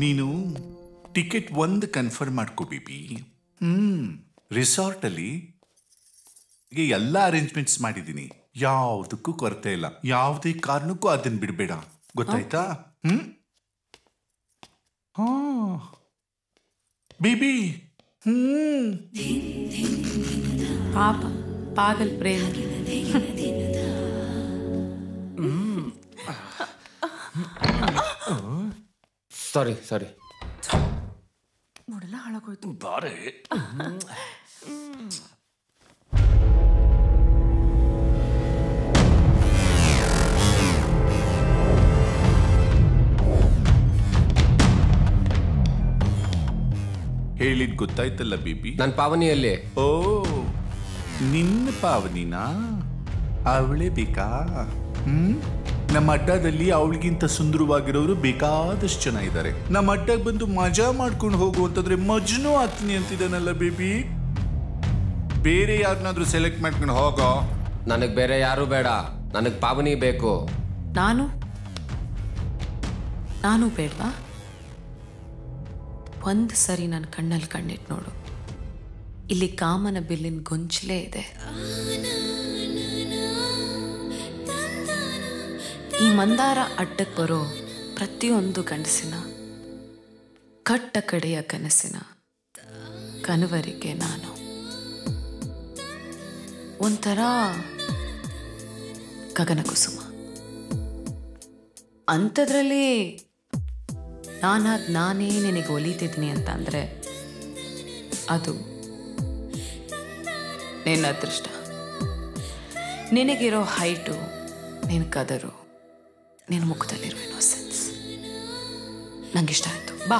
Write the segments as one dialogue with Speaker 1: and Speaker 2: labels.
Speaker 1: ನೀನು ಟಿಕೆಟ್ ಒಂದು ಕನ್ಫರ್ಮ್ ಮಾಡ್ಕೋ ಬೇಬಿ. ರಿಸಾರ್ಟ್ ಅಲ್ಲಿ ಎಲ್ಲ ಅರೇಂಜ್ಮೆಂಟ್ಸ್ ಮಾಡಿದ್ದೀನಿ, ಯಾವುದಕ್ಕೂ ಕೊರತೆ ಇಲ್ಲ. ಯಾವುದೇ ಕಾರಣಕ್ಕೂ ಅದನ್ನ ಬಿಡಬೇಡ, ಗೊತ್ತಾಯ್ತಾ? ಹಾ ಬೇಬಿ.
Speaker 2: ಪಾಪ ಪಾಗಲ್ ಪ್ರೇಮ.
Speaker 3: ಸಾರಿ ಸಾರಿ,
Speaker 2: ಮೂಡೆಲ್ಲ ಹಾಳಾಗೋಯ್ತು.
Speaker 1: ಬಾರೆ ಹೇಳಿದ್ ಗೊತ್ತಾಯ್ತಲ್ಲ ಬೇಬಿ.
Speaker 3: ನನ್ನ ಪಾವನಿಯಲ್ಲಿ.
Speaker 1: ಓ, ನಿನ್ನ ಪಾವನಿನಾ? ಅವಳೇ ಬೇಕಾ? ನಮ್ಮ ಅಡ್ಡದಲ್ಲಿ ಅವಳಿಗಿಂತ ಸುಂದರವಾಗಿರೋರು ಬೇಕಾದಷ್ಟು ಜನ ಇದ್ದಾರೆ. ನಮ್ಮ ಅಡ್ಡಕ್ಕೆ ಬಂದು ಮಜಾ ಮಾಡ್ಕೊಂಡು ಹೋಗುವಂತಂದ್ರೆ ಮಜ್ನು ಆಗ್ತೀನಿ ಅಂತಿದ್ದಾನಲ್ಲ ಬೇಬಿ. ಬೇರೆ ಯಾರನ್ನಾದ್ರೂ ಸೆಲೆಕ್ಟ್ ಮಾಡ್ಕೊಂಡು ಹೋಗೋ.
Speaker 3: ನನಗೆ ಬೇರೆ ಯಾರು ಬೇಡ, ನನಗೆ ಪಾವನಿ ಬೇಕು.
Speaker 2: ನಾನು ಬೇಡವಾ? ಒಂದು ಸರಿ ನನ್ನ ಕಣ್ಣಲ್ಲಿ ಕಣ್ಣಿಟ್ಟು ನೋಡು, ಇಲ್ಲಿ ಕಾಮನ ಬಿಲ್ಲಿನ ಗೊಂಚಲೇ ಇದೆ. ಈ ಮಂದಾರ ಅಡ್ಡಕ್ಕೆ ಬರೋ ಪ್ರತಿಯೊಂದು ಗಂಡಸಿನ ಕಟ್ಟ ಕಡೆಯ ಕನಸಿನ ಕನವರಿಕೆ ನಾನು. ಒಂಥರ ಗಗನ ಕುಸುಮ. ಅಂಥದ್ರಲ್ಲಿ ನಾನೇ ನಿನಗೆ ಒಲಿತಿದ್ದೀನಿ ಅಂತ ಅಂದರೆ ಅದು ನಿನ್ನ ಅದೃಷ್ಟ. ನಿನಗಿರೋ ಹೈಟು, ನಿನ್ನ ಕದರು, ನಿನ್ನ ಮುಖದಲ್ಲಿರೋ ಇನ್ನೋಸೆನ್ಸ್ ನಂಗಿಷ್ಟ ಆಯ್ತು. ಬಾ.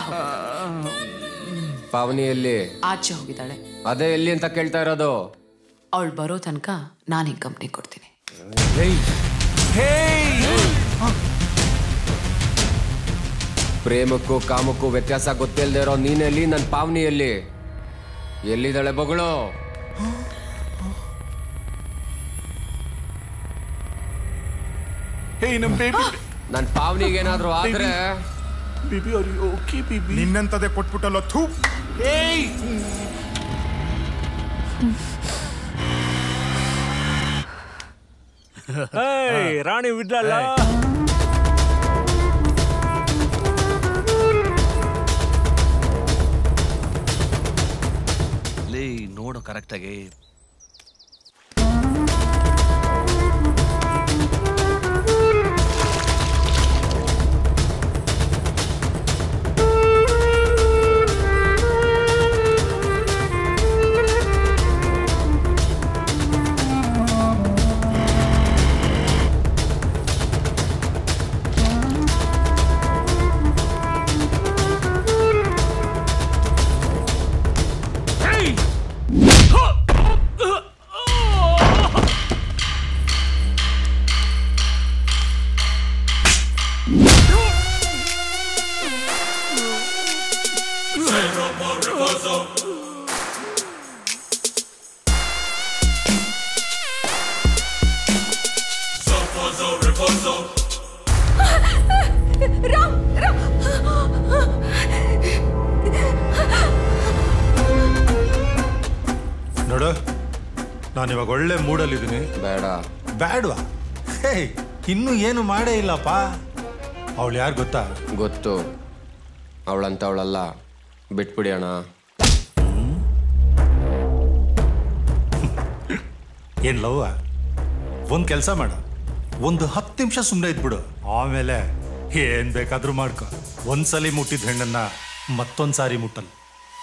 Speaker 3: ಪಾವನಿಯಲ್ಲಿ
Speaker 2: ಆಚೆ ಹೋಗಿದ್ದಾಳೆ.
Speaker 3: ಅದೇ ಎಲ್ಲಿ ಅಂತ ಕೇಳ್ತಾ ಇರೋದು.
Speaker 2: ಅವಳು ಬರೋ ತನಕ ನಾನು ಹಿಂಗೆ ಕಂಪ್ನಿ ಕೊಡ್ತೀನಿ.
Speaker 3: ಪ್ರೇಮಕ್ಕೂ ಕಾಮಕ್ಕೂ ವ್ಯತ್ಯಾಸ ಗೊತ್ತಿಲ್ಲದೆ ಇರೋ ನೀನೆಲ್ಲಿ, ನನ್ನ ಪಾವನಿಯಲ್ಲಿ ಎಲ್ಲಿದ್ದಾಳೆ ಬಗಳು? ನನ್ನ ಪಾವನಿಗೆ ಏನಾದ್ರು ಆದ್ರೆ
Speaker 4: ನಿನ್ನಂತದೇ ಕೊಟ್ಬಿಟ್ಟಲ್ಲ. ಥೂ.
Speaker 5: ರಾಣಿ ಬಿಡ್ಲಲ್ಲ. ನೋಡು ಕರೆಕ್ಟಾಗಿ.
Speaker 4: ನೋಡು, ನಾನಿವಾಗ ಒಳ್ಳೆ ಮೂಡಲ್ಲಿದ್ದೀನಿ. ಬೇಡವಾ? ಹೇ, ಇನ್ನೂ ಏನು ಮಾಡೇ ಇಲ್ಲಪ್ಪ. ಅವಳು ಯಾರು ಗೊತ್ತಾ?
Speaker 3: ಗೊತ್ತು, ಅವಳಂತ ಅವಳಲ್ಲ. ಬಿಟ್ಬಿಡಿ ಅಣ್ಣ.
Speaker 4: ಏನ್ ಲವ್? ಒಂದು ಕೆಲಸ ಮಾಡ, ಒಂದು 10 ನಿಮಿಷ ಸುಮ್ಮನೆ ಇದ್ಬಿಡು, ಆಮೇಲೆ ಏನ್ ಬೇಕಾದ್ರೂ ಮಾಡ್ಕೊ. ಒಂದ್ಸಲಿ ಮುಟ್ಟಿದ ಹೆಣ್ಣನ್ನ ಮತ್ತೊಂದ್ಸಾರಿ ಮುಟ್ಟಲ್ಲ.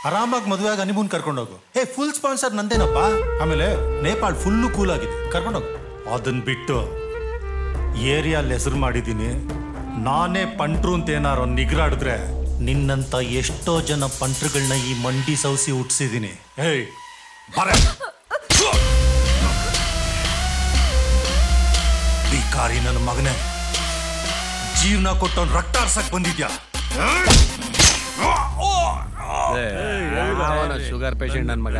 Speaker 4: ಆರಾಮಾಗಿ ಮದುವೆಯಾಗ ಹನಿಮೂನ್ ಕರ್ಕೊಂಡೋಗು. ಫುಲ್ ಸ್ಪಾನ್ಸರ್ ನಂದೇನಪ್ಪ. ಆಮೇಲೆ ನೇಪಾಳ್ ಫುಲ್ಲು ಕೂಲ್ ಆಗಿದೆ, ಕರ್ಕೊಂಡೋಗು. ಅದನ್ನ ಬಿಟ್ಟು ಏರಿಯಾಲ್ ಹೆಸರು ಮಾಡಿದ್ದೀನಿ, ನಾನೇ ಪಂಟ್ರು ಅಂತ ಏನಾರು ನಿಗ್ರಾಡಿದ್ರೆ ನಿನ್ನಂತ ಎಷ್ಟೋ ಜನ ಪಂಟ್ರುಗಳನ್ನ ಈ ಮಂಡಿ ಸೌಸಿ ಹುಟ್ಟಿಸಿದ್ದೀನಿ. ಭಿಕಾರಿ ನನ್ನ ಮಗನೇ, ಜೀವನ ಕೊಟ್ಟವನ್ ರಕ್ತ ಆರ್ಸಕ್ ಬಂದಿದ್ಯಾ?
Speaker 5: ಶುಗರ್ ಪೇಷಂಟ್ ನನ್ನ ಮಗ.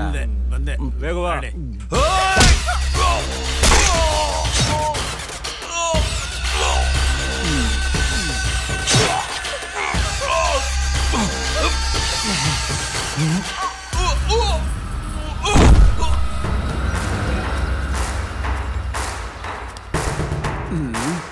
Speaker 3: ಹ್ಮ್